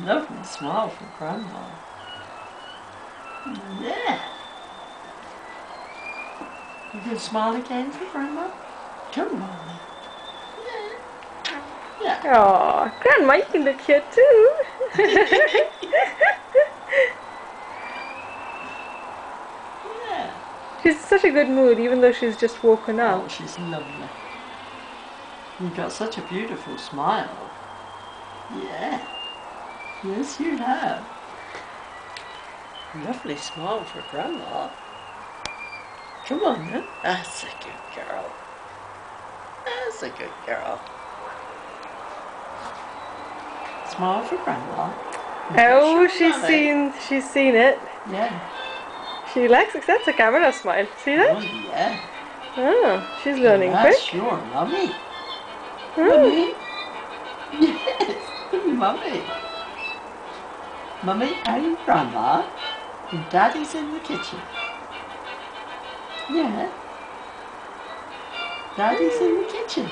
Lovely smile from Grandma. Yeah. You can smile again for Grandma? Come on. Yeah. Yeah. Oh, Grandma, you can look cute too. Yeah. She's in such a good mood, even though she's just woken up. Oh, she's lovely. You've got such a beautiful smile. Yeah. Yes, you have. Lovely smile for Grandma. Come on then. That's a good girl. That's a good girl. Smile for Grandma. Oh, Sure, she's seen it. Yeah. She likes it. That's a camera smile. See that? Oh, yeah. Oh, she's learning quick. That's your mummy. Oh. Mummy? Yes, Mummy. Mummy and Grandma. And Daddy's in the kitchen. Yeah. Daddy's in the kitchen.